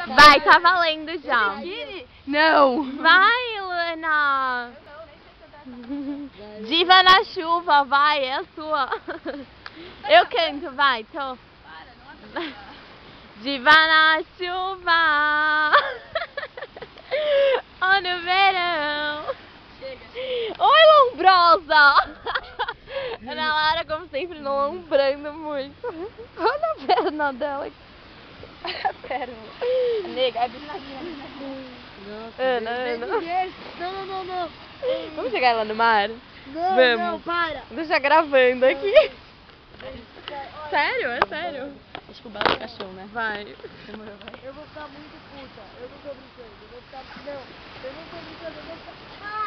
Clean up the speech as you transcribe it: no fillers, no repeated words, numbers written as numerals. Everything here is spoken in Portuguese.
Vai, tá valendo já. Não. Vai, Luana. Diva na chuva, vai, é a sua. Eu canto, vai, tô. Diva na chuva. Oh, no verão. Oi, lombrosa. Ana Lara, como sempre, lombrando muito. Olha a perna dela aqui. A perna. Nega, é bisnaguinha. Ana. Não. Vamos chegar lá no mar? Não, Vamos. não, para. Deixa gravando aqui. Sério? É sério? Acho que o bala é cachorro, né? Vai. Demorou, vai. Eu vou ficar muito puta. Eu não tô brincando. Eu vou ficar... Não, eu não tô brincando. Eu vou ficar...